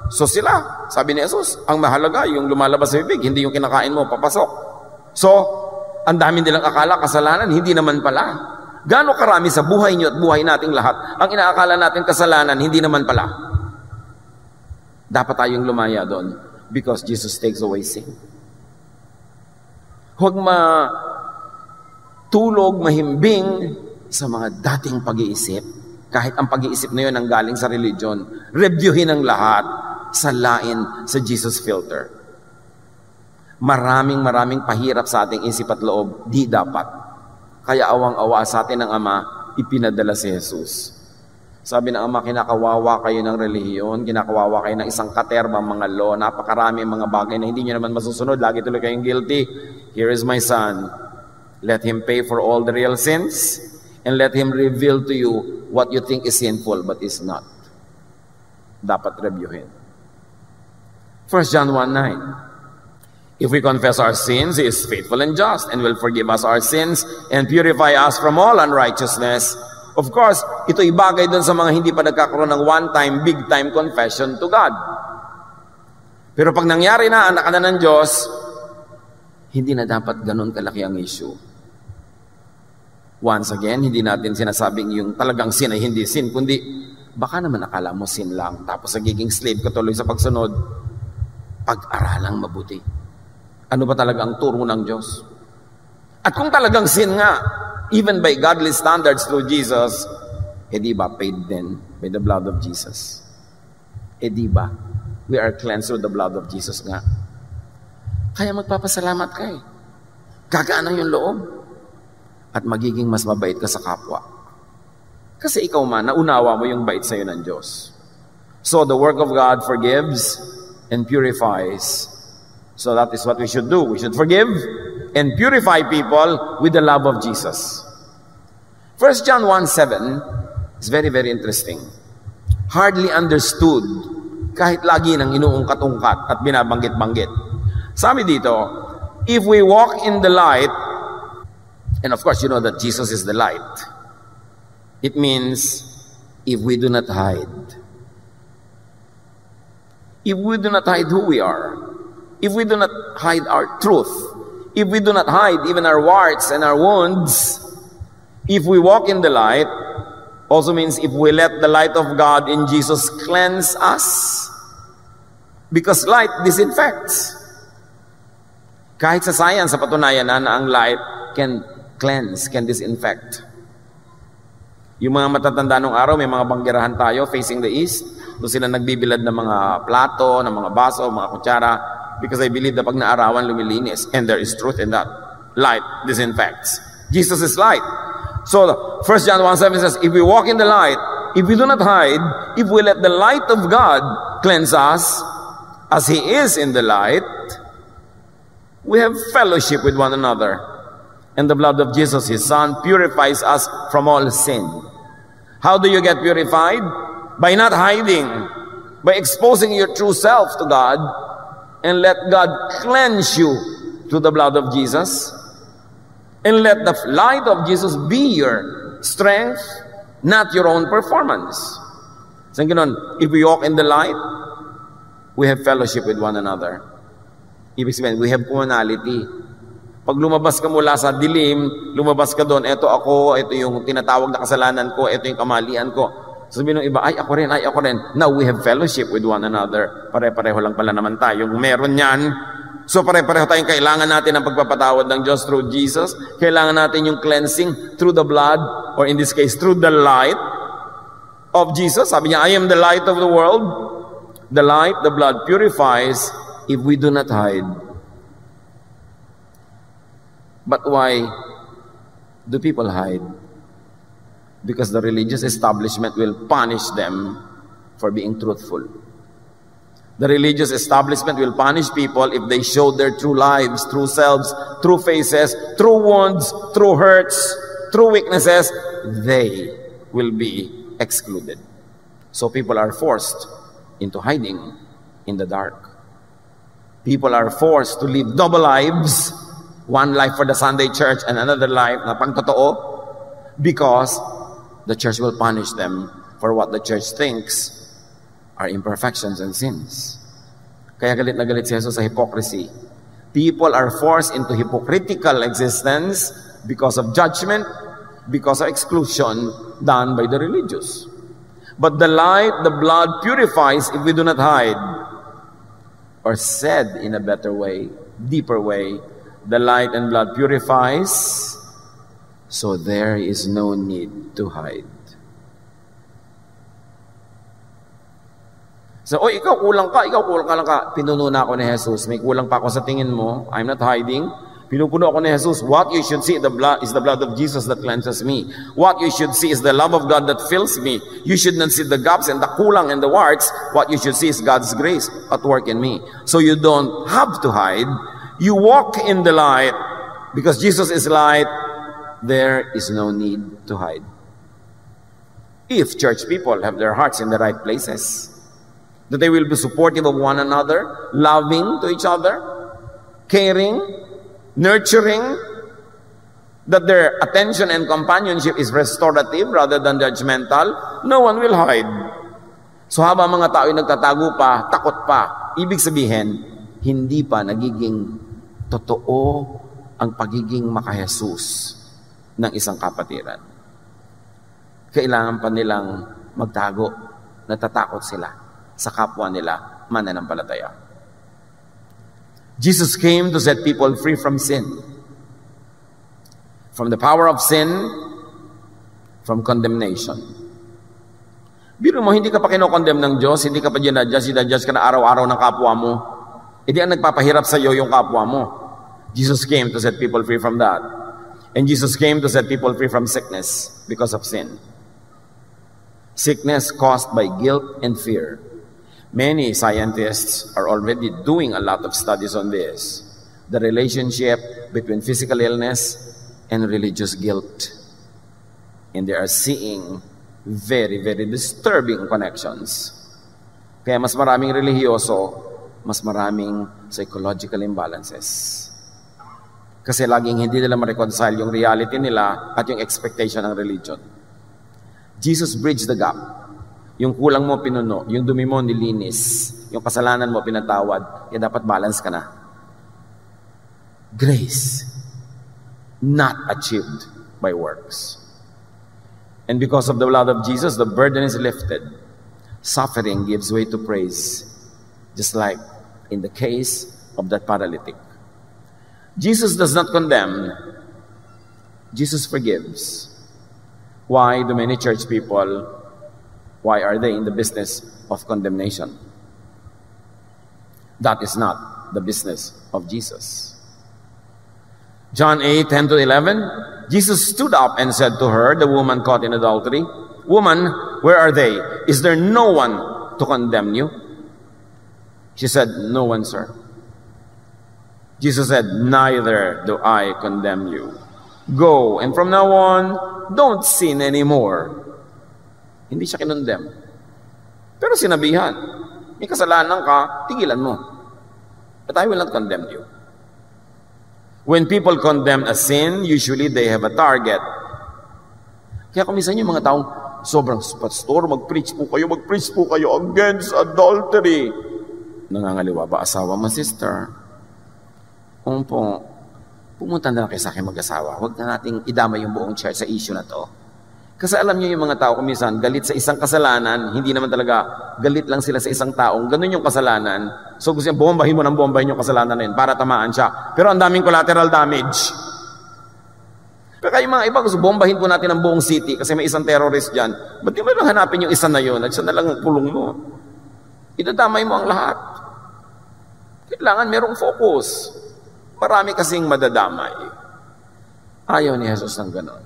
So sila, sabi ni Jesus, ang mahalaga yung lumalabas sa bibig, hindi yung kinakain mo, papasok. So, ang dami nilang akala, kasalanan, hindi naman pala. Gaano karami sa buhay niyo at buhay nating lahat, ang inaakala natin kasalanan, hindi naman pala. Dapat tayong lumaya doon because Jesus takes away sin. Huwag matulog, mahimbing sa mga dating pag-iisip. Kahit ang pag-iisip na yun ang galing sa religion, reviewin ang lahat, salain sa Jesus filter. Maraming pahirap sa ating isip at loob, di dapat. Kaya awang-awa sa atin ng Ama, ipinadala si Jesus. Sabi ng Ama, kinakawawa kayo ng relihiyon, kinakawawa kayo ng isang katerbang mga law, napakarami mga bagay na hindi nyo naman masusunod, lagi tuloy kayong guilty. Here is my son. Let him pay for all the real sins, and let him reveal to you what you think is sinful but is not. Dapat reviewin. 1 John 1:9. If we confess our sins, He is faithful and just and will forgive us our sins and purify us from all unrighteousness. Of course, ito'y bagay dun sa mga hindi pa nagkakaroon ng one-time, big-time confession to God. Pero pag nangyari na, anak ka na ng Diyos, hindi na dapat ganun kalaki ang issue. Once again, hindi natin sinasabing yung talagang sin ay hindi sin, kundi baka naman akala mo sin lang, tapos nagiging slave ka tuloy sa pagsunod. Pag-aralang mabuti. Ano ba talaga ang turo ng Diyos? At kung talagang sin nga, even by godly standards through Jesus, di ba paid din by the blood of Jesus? Di ba? We are cleansed through the blood of Jesus nga. Kaya magpapasalamat ka eh. Gagaan yung loob. At magiging mas mabait ka sa kapwa. Kasi ikaw man, naunawa mo yung bait sa'yo ng Diyos. So the work of God forgives and purifies. So that is what we should do. We should forgive and purify people with the love of Jesus. 1 John 1:7 is very, very interesting. Hardly understood, kahit lagi nang inuungkat-ungkat at binabanggit-banggit. Sabi dito, if we walk in the light, and of course you know that Jesus is the light, it means if we do not hide. If we do not hide who we are, if we do not hide our truth, if we do not hide even our warts and our wounds, if we walk in the light, also means if we let the light of God in Jesus cleanse us. Because light disinfects. Kahit sa science, sa patunayan na ang light can cleanse, can disinfect. Yung mga matatanda nung araw, may mga banggirahan tayo facing the east. Doon sila nagbibilad ng mga plato, ng mga baso, mga kutsara. Because I believe na pag naarawan, lumilinis. And there is truth in that. Light disinfects. Jesus is light. So, 1 John 1:7 says, if we walk in the light, if we do not hide, if we let the light of God cleanse us, as He is in the light, we have fellowship with one another. And the blood of Jesus, His Son, purifies us from all sin. How do you get purified? By not hiding. By exposing your true self to God and let God cleanse you through the blood of Jesus, and let the light of Jesus be your strength, not your own performance. So ganoon, if we walk in the light, we have fellowship with one another. Ibig sabihin, we have commonality. Pag lumabas ka mula sa dilim, lumabas ka doon, eto ako, ito yung tinatawag na kasalanan ko, ito yung kamalian ko. Sabihin ng iba, ay ako rin. Now we have fellowship with one another. Pare-pareho lang pala naman tayo. Kung meron yan, so pare-pareho tayong kailangan natin ang pagpapatawad ng Diyos through Jesus. Kailangan natin yung cleansing through the blood, or in this case, through the light of Jesus. Sabi niya, I am the light of the world. The light, the blood purifies if we do not hide. But why do people hide? Because the religious establishment will punish them for being truthful. The religious establishment will punish people if they show their true lives, true selves, true faces, true wounds, true hurts, true weaknesses. They will be excluded. So people are forced into hiding in the dark. People are forced to live double lives, one life for the Sunday church and another life na pangtotoo, because the church will punish them for what the church thinks are imperfections and sins. Kaya galit na galit si Jesus sa hypocrisy. People are forced into hypocritical existence because of judgment, because of exclusion done by the religious. But the light, the blood purifies if we do not hide. Or said in a better way, deeper way, the light and blood purifies, so there is no need to hide. So, ikaw kulang ka lang ka. Pinuno na ako ni Jesus. May kulang pa ako sa tingin mo. I'm not hiding. Pinupuno ako ni Jesus. What you should see is the blood of Jesus that cleanses me. What you should see is the love of God that fills me. You should not see the gaps and the kulang and the warts. What you should see is God's grace at work in me. So you don't have to hide. You walk in the light. Because Jesus is light, there is no need to hide. If church people have their hearts in the right places, that they will be supportive of one another, loving to each other, caring, nurturing, that their attention and companionship is restorative rather than judgmental, no one will hide. So habang mga tao ay nagtatago pa, takot pa, ibig sabihin, hindi pa nagiging totoo ang pagiging maka-Jesus ng isang kapatiran. Kailangan pa nilang magtago, natatakot sila sa kapwa nila mananampalataya. Jesus came to set people free from sin. From the power of sin, from condemnation. Biro mo, hindi ka pa kinokondem ng Diyos, hindi ka pa dinadjudge ka na araw-araw ng kapwa mo. Hindi ang nagpapahirap sa iyo yung kapwa mo. Jesus came to set people free from that. And Jesus came to set people free from sickness because of sin. Sickness caused by guilt and fear. Many scientists are already doing a lot of studies on this. The relationship between physical illness and religious guilt. And they are seeing very, very disturbing connections. Kaya mas maraming relihiyoso, mas maraming psychological imbalances. Kasi laging hindi nila ma-reconcile yung reality nila at yung expectation ng religion. Jesus bridged the gap. Yung kulang mo pinuno, yung dumi mo nilinis, yung kasalanan mo pinatawad, kaya dapat balance ka na. Grace, not achieved by works. And because of the blood of Jesus, the burden is lifted. Suffering gives way to praise, just like in the case of that paralytic. Jesus does not condemn. Jesus forgives. Why do many church people, why are they in the business of condemnation? That is not the business of Jesus. John 8:10-11, Jesus stood up and said to her, the woman caught in adultery, "Woman, where are they? Is there no one to condemn you?" She said, "No one, sir." Jesus said, "Neither do I condemn you. Go, and from now on, don't sin anymore." Hindi siya kinondem. Pero sinabihan, may kasalanan ka, tigilan mo. But I will not condemn you. When people condemn a sin, usually they have a target. Kaya kung minsan yung mga taong, sobrang pastor, mag-preach po kayo against adultery. Nangangaliwa ba asawa mo, sister? Kung po, pumunta na lang kayo sa akin mag-asawa. Huwag na nating idama yung buong church sa issue na to. Kasi alam niyo yung mga tao kung minsan, galit sa isang kasalanan, hindi naman talaga galit lang sila sa isang taong, ganun yung kasalanan. So gusto niya, bombahin mo ng bombahin yung kasalanan na yun para tamaan siya. Pero ang daming collateral damage. Kaya yung mga iba, gusto bombahin po natin ang buong city kasi may isang terrorist dyan. Ba't di mo lang hanapin yung isa na yun at siya na lang ang pulong mo? Idadamay mo ang lahat. Kailangan merong focus. Marami kasing madadamay. Ayaw ni Jesus ng ganon.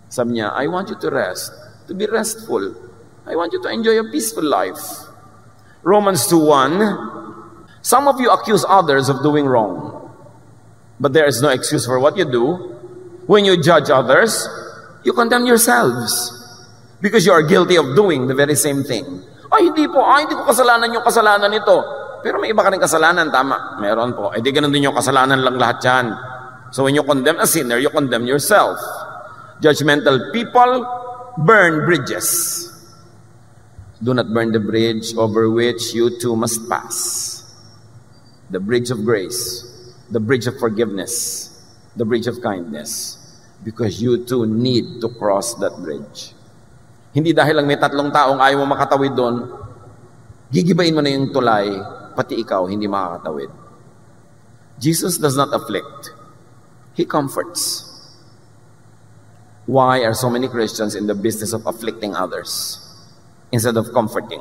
Sabi niya, I want you to rest, to be restful. I want you to enjoy a peaceful life. Romans 2:1, some of you accuse others of doing wrong, but there is no excuse for what you do. When you judge others, you condemn yourselves because you are guilty of doing the very same thing. Hindi ko kasalanan yung kasalanan nito. Pero may iba ka rin kasalanan, tama. Meron po. Di ganun din yung kasalanan lang lahat yan. So when you condemn a sinner, you condemn yourself. Judgmental people burn bridges. Do not burn the bridge over which you too must pass. The bridge of grace, the bridge of forgiveness, the bridge of kindness. Because you too need to cross that bridge. Hindi dahil lang may 3 taong ayaw mo makatawid doon, gigibain mo na yung tulay, pati ikaw hindi makakatawid. Jesus does not afflict. He comforts. Why are so many Christians in the business of afflicting others instead of comforting?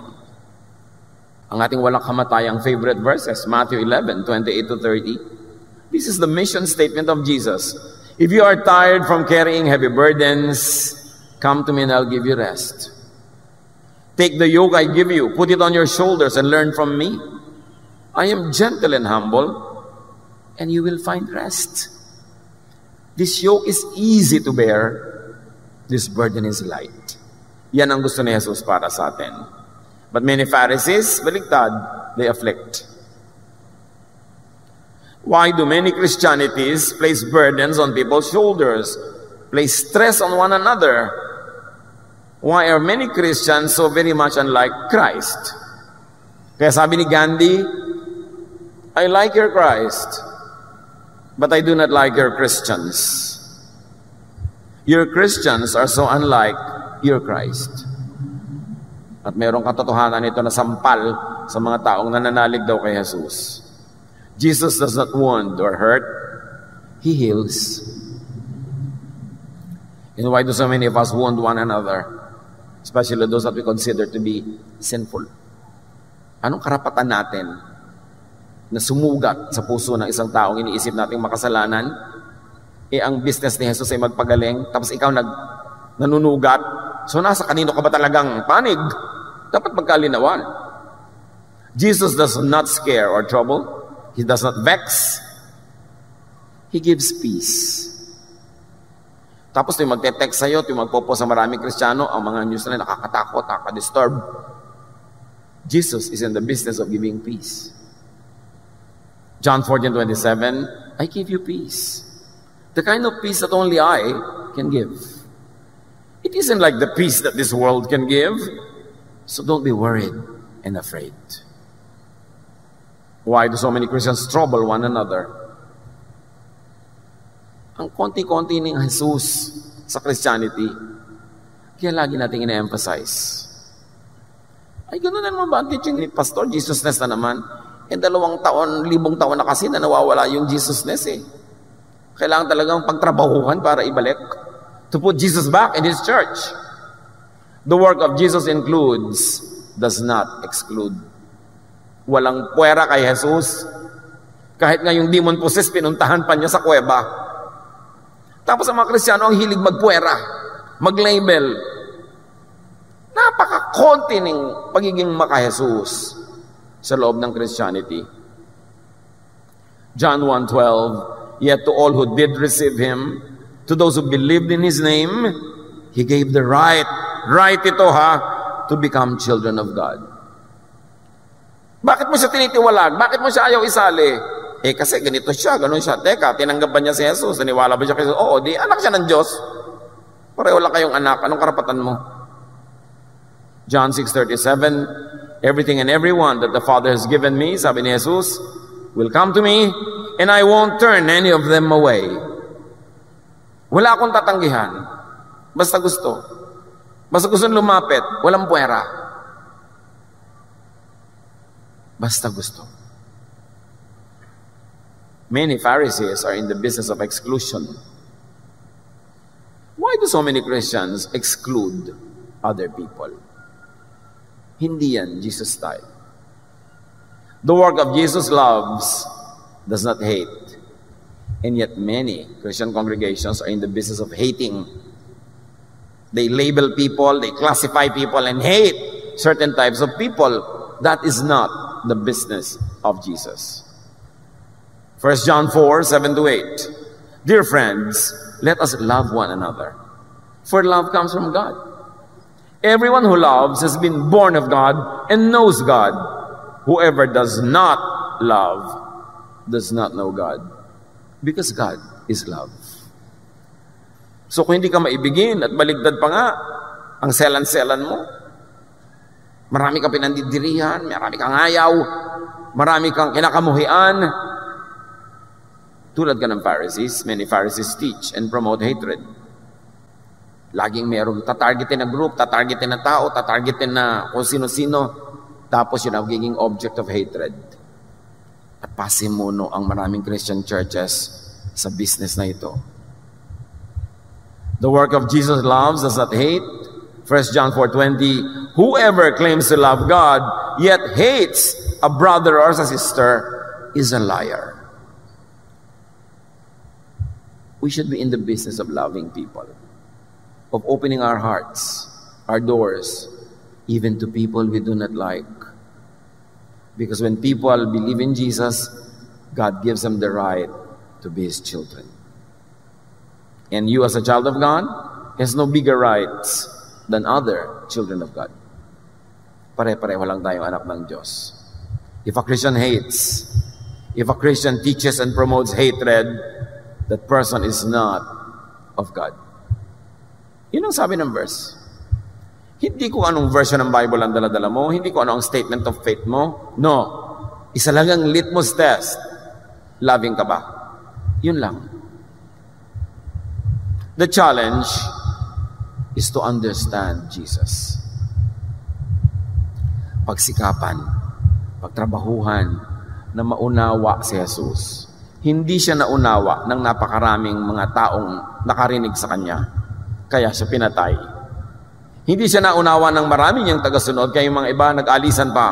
Ang ating walang kamatayang favorite verses, Matthew 11:28-30. This is the mission statement of Jesus. If you are tired from carrying heavy burdens, come to me and I'll give you rest. Take the yoke I give you, put it on your shoulders and learn from me. I am gentle and humble, and you will find rest. This yoke is easy to bear. This burden is light. Yan ang gusto ni Jesus para sa atin. But many Pharisees, baligtad, they afflict. Why do many Christianities place burdens on people's shoulders, place stress on one another? Why are many Christians so very much unlike Christ? Kaya sabi ni Gandhi, I like your Christ, but I do not like your Christians. Your Christians are so unlike your Christ. At mayroong katotohanan nito na sampal sa mga taong nananalig daw kay Jesus. Jesus does not wound or hurt. He heals. And why do so many of us wound one another? Especially those that we consider to be sinful. Anong karapatan natin na sumugat sa puso ng isang taong iniisip nating makasalanan? Ang business ni Jesus ay magpagaling, tapos ikaw nanunugat. So nasa kanino ka ba talagang panig? Dapat magkalinawan. Jesus does not scare or trouble. He does not vex. He gives peace. Tapos yung magte-text sa'yo, yung magpopost sa maraming Kristiyano, ang mga news na nakakatakot, nakakadisturb. Jesus is in the business of giving peace. John 14:27, I give you peace. The kind of peace that only I can give. It isn't like the peace that this world can give. So don't be worried and afraid. Why do so many Christians trouble one another? Ang konti-konti ng Jesus sa Christianity, kaya lagi natin ina-emphasize. Ay, gano'n na naman ba ang teaching ni Pastor? Jesusness na naman. 2,000 taon na kasi na nawawala yung Jesusness eh. Kailangan talagang pagtrabahuhan para ibalik. To put Jesus back in His church. The work of Jesus includes, does not exclude. Walang puwera kay Jesus. Kahit nga yung demon possessed, pinuntahan pa niya sa kuweba. Tapos ang mga Kristiyano ang hilig magpuwera, mag-label. Napaka-konti ng pagiging maka-Jesus sa loob ng Christianity. John 1:12, yet to all who did receive Him, to those who believed in His name, He gave the right ito to become children of God. Bakit mo siya tinitiwalag? Bakit mo siya ayaw isali? Kasi ganito siya, ganun siya. Teka, tinanggap ba niya si Jesus? Naniwala ba siya kay Jesus? Oo, di anak siya ng Diyos. Pareho lang kayong anak. Anong karapatan mo? John 6:37, everything and everyone that the Father has given me, sabi ni Jesus, will come to me, and I won't turn any of them away. Wala akong tatanggihan. Basta gusto. Basta gusto lumapit. Walang puwera. Basta gusto. Many Pharisees are in the business of exclusion. Why do so many Christians exclude other people? Hindi yan Jesus style. The work of Jesus loves does not hate. And yet many Christian congregations are in the business of hating. They label people, they classify people, and hate certain types of people. That is not the business of Jesus. 1 John 4:7-8. Dear friends, let us love one another, for love comes from God. Everyone who loves has been born of God and knows God. Whoever does not love does not know God, because God is love. So kung hindi ka maibigin at baligtad pa nga, ang selan-selan mo, marami kang pinandidirihan, marami kang ayaw, marami kang kinakamuhian, tulad ka ng Pharisees. Many Pharisees teach and promote hatred. Laging merong tatargetin na group, tatargetin na tao, tatargetin na kung sino-sino, tapos yun ang magiging object of hatred. At pasimuno ang maraming Christian churches sa business na ito. The work of Jesus loves does not hate. 1 John 4:20, whoever claims to love God, yet hates a brother or a sister, is a liar. We should be in the business of loving people, of opening our hearts, our doors, even to people we do not like. Because when people believe in Jesus, God gives them the right to be His children. And you as a child of God has no bigger rights than other children of God. Pare-pareho lang tayong anak ng Diyos. If a Christian hates, if a Christian teaches and promotes hatred, that person is not of God. Yun ang sabi ng verse. Hindi ko anong version ng Bible ang dala-dala mo, hindi ko anong statement of faith mo. No. Isa lang ang litmus test. Loving ka ba? Yun lang. The challenge is to understand Jesus. Pagsikapan, pagtrabahuhan, na maunawa si Jesus. Hindi siya naunawa ng napakaraming mga taong nakarinig sa Kanya. Kaya siya pinatay. Hindi siya naunawa ng marami niyang tagasunod, kaya yung mga iba nag-alisan pa.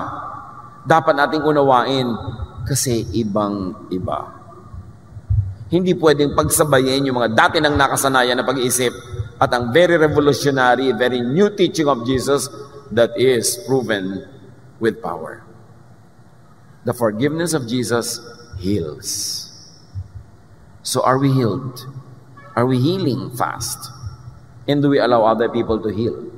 Dapat nating unawain kasi ibang-iba. Hindi pwedeng pagsabayin yung mga dati nang nakasanayan na pag-iisip at ang very revolutionary, very new teaching of Jesus that is proven with power. The forgiveness of Jesus heals. So are we healed? Are we healing fast? And do we allow other people to heal?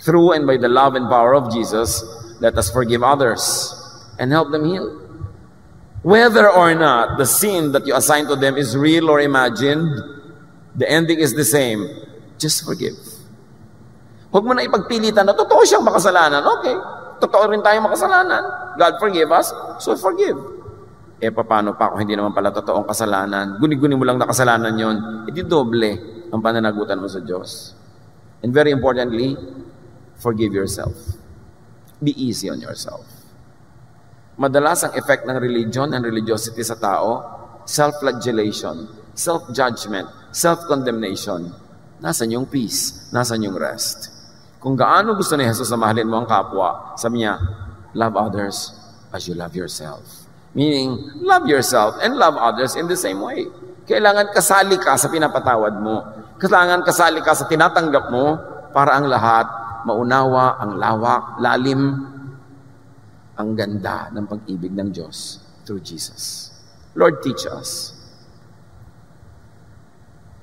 Through and by the love and power of Jesus, let us forgive others and help them heal. Whether or not the sin that you assign to them is real or imagined, the ending is the same. Just forgive. Huwag mo na ipagpilitan na totoo siyang makasalanan. Okay, totoo rin tayong makasalanan. God forgive us, so forgive. Paano pa kung hindi naman pala totoong kasalanan? Guni-guni mo lang na kasalanan yon, edi doble ang pananagutan mo sa Diyos. And very importantly, forgive yourself. Be easy on yourself. Madalas ang effect ng religion and religiosity sa tao, self-flagellation, self-judgment, self-condemnation. Nasaan yung peace? Nasaan yung rest? Kung gaano gusto ni Jesus na mahalin mo ang kapwa, sabi niya, love others as you love yourself. Meaning, love yourself and love others in the same way. Kailangan kasali ka sa pinapatawad mo. Kailangan kasali ka sa tinatanggap mo para ang lahat maunawa ang lawak, lalim, ang ganda ng pag-ibig ng Diyos through Jesus. Lord, teach us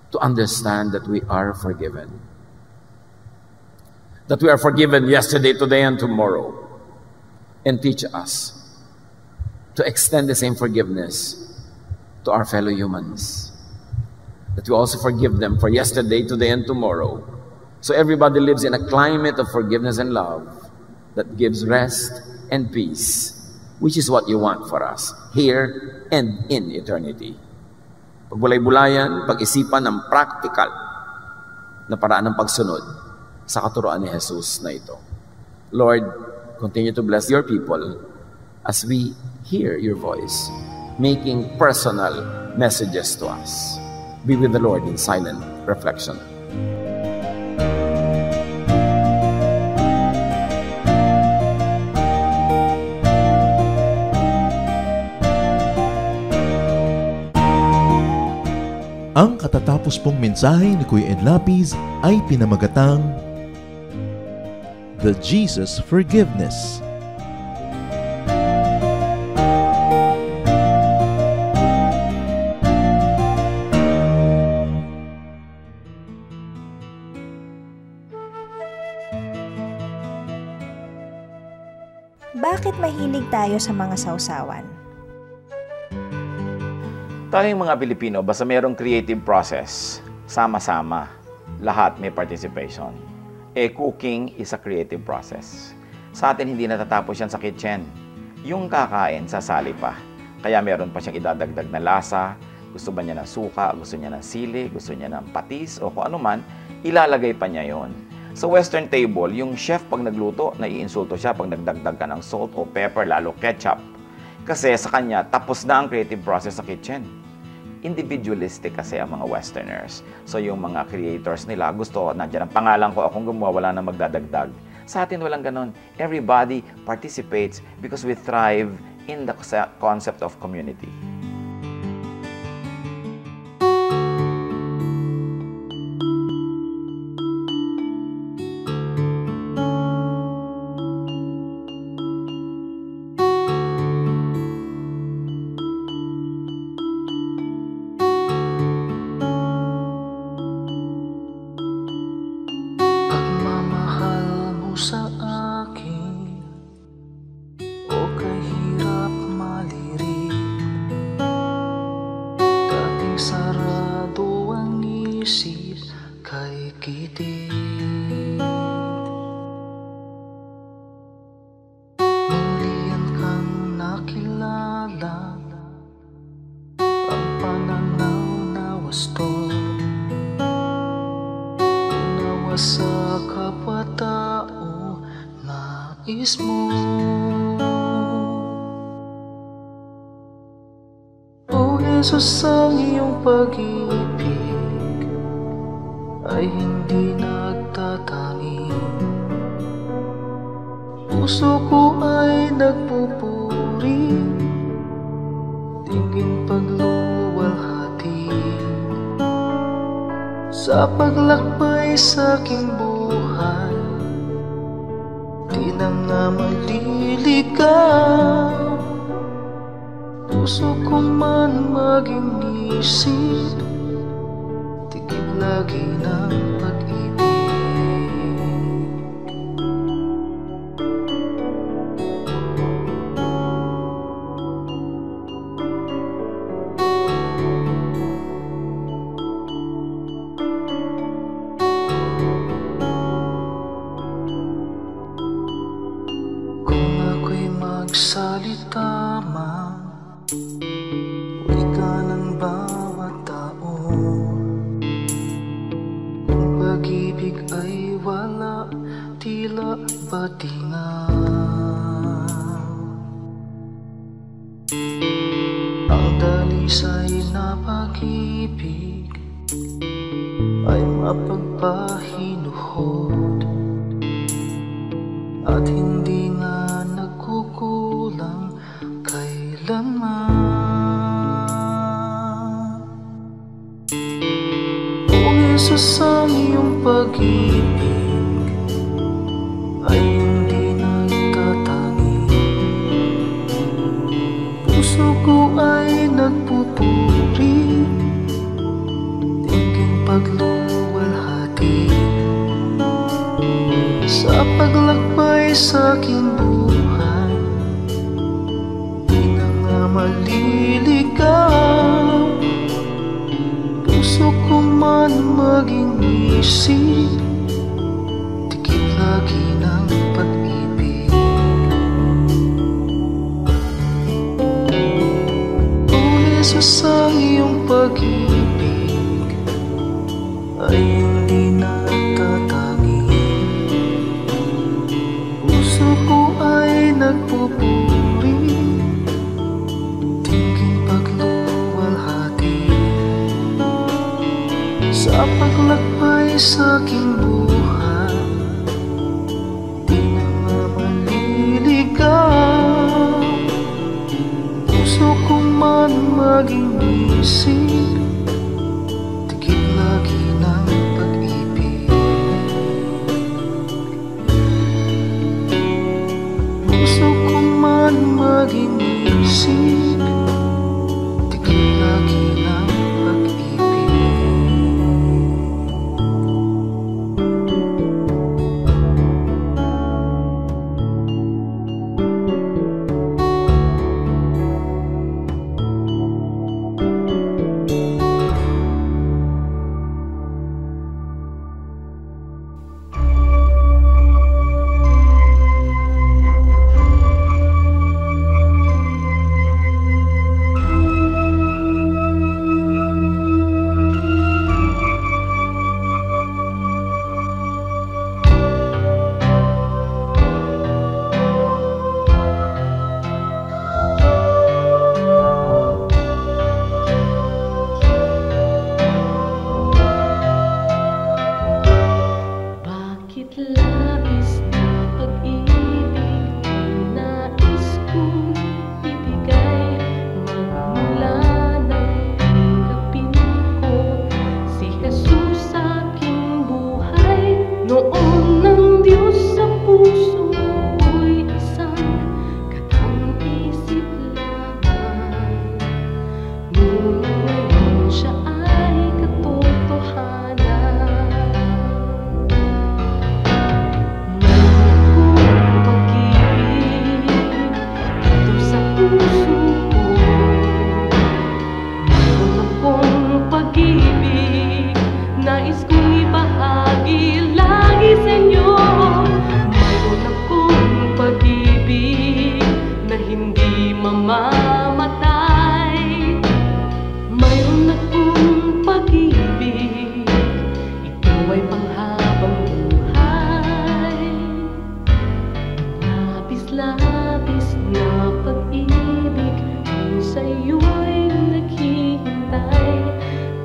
to understand that we are forgiven. That we are forgiven yesterday, today, and tomorrow. And teach us to extend the same forgiveness to our fellow humans. That we also forgive them for yesterday, today, and tomorrow. So everybody lives in a climate of forgiveness and love that gives rest and peace, which is what you want for us, here and in eternity. Pagbulay-bulayan, pag-isipan ng practical na paraan ng pagsunod sa katuroan ni Jesus na ito. Lord, continue to bless your people as we hear your voice, making personal messages to us. Be with the Lord in silent reflection. Ang katatapos pong mensahe ni Kuya Ed Lapiz ay pinamagatang The Jesus Forgiveness. Bakit mahilig tayo sa mga sausawan? Tayong mga Pilipino, basta mayroong creative process, sama-sama, lahat may participation. Cooking is a creative process. Sa atin, hindi natatapos yan sa kitchen. Yung kakain, sasali pa. Kaya meron pa siyang idadagdag na lasa, gusto ba niya ng suka, gusto niya ng sili, gusto niya ng patis, o kung ano man, ilalagay pa niya yon. Sa Western table, yung chef pag nagluto, naiinsulto siya pag nagdagdag ka ng salt o pepper, lalo ketchup. Kasi sa kanya, tapos na ang creative process sa kitchen. Individualistic kasi ang mga Westerners. So yung mga creators nila, gusto, nandiyan ang pangalan ko, akong gumawa, wala na magdadagdag. Sa atin walang ganon. Everybody participates because we thrive in the concept of community. Sa akin, o kahirap maliri, dating sarado ang isip kay kitig. Mulian kang nakilala, ang pananaw na wasto, unawa sa kapwa-tao nais mo. O Jesus, ang iyong pag-ibig ay hindi nagtatangi. Puso ko ay nagpupuri, tingin pagluwalhati sa paglakbay sa aking buhay. Di na nga maliligaw, puso ko man maging isip, tigib lagi ng pag-ibig. Magsalita man, wika ng bawat tao. Kung pag-ibig ay wala, tila batingaw. Ang dalisay na pag-ibig ay mapagpahinuhod at hindi na nagkukulang kailanman. O Jesus, ang iyong pag-ibig ay hindi nagtatangi. Puso ko ay nagpupuri, tingin pagluwalhati sa paglakbay sa aking buhay. Di na nga naliligaw, puso ko man maging isip, dikit lagi ng pag-ibig. O Jesus, ang iyong pag-ibig ay hindi natatangi. Puso ko ay nagpupuri, tingin pagluwalhati sa paglakbay sa aking buhay. Di na maliligaw, puso ko man maging isip, dikit lagi ng pag-ibig. Puso ko man maging isip, dikit lagi ng pag-ibig. Bakit labis na pag-ibig ang nais kong ibigay? Magmula nang tanggapin ko si Jesus sa aking buhay. Noon ng Diyos sa puso ko'y isang katang-isip lamang. Ngunit ngayon siya ay katotohanan. Nais kong ibahagi lagi sa inyo. Mayroon akong pag-ibig na hindi mamamatay. Mayroon akong pag-ibig, ito ay panghabang buhay. Labis-labis na pag-ibig ang sa'yo'y naghihintay.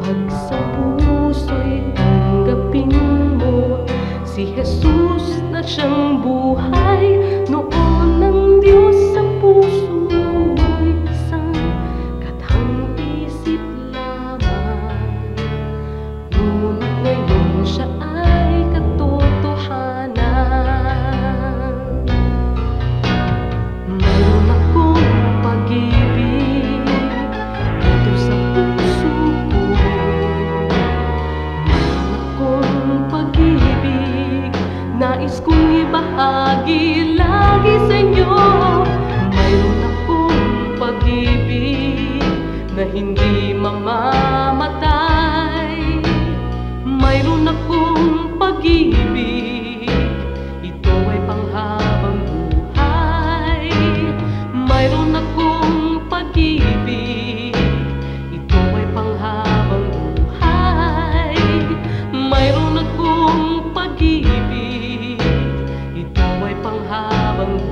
Pag sa puso'y tanggapin mo si Jesus na siyang buhay. Noon ng Diyos sa puso'y isang katang-isip lamang. Ngunit ngayon siya ay katotohanan. Mayroon akong pag-ibig dito sa puso ko. Mayroon akong pag-ibig, nais kong ibahagi lagi sa inyo. Mayroon akong pag-ibig na hindi mamamatay. Mayroon akong pag-ibig, ito ay panghabang buhay. Mayroon akong pag-ibig, ito ay panghabang buhay. Mayroon akong pag-ibig, ito ay panghabang buhay.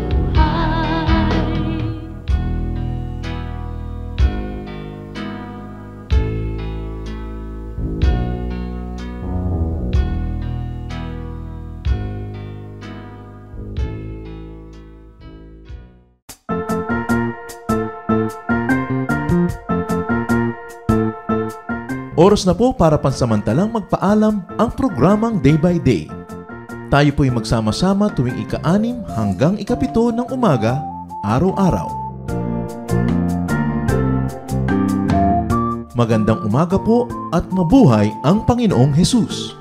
Oras na po para pansamantalang magpaalam ang programang Day by Day. Tayo po'y magsama-sama tuwing ika-6 hanggang ika-7 ng umaga, araw-araw. Magandang umaga po at mabuhay ang Panginoong Hesus!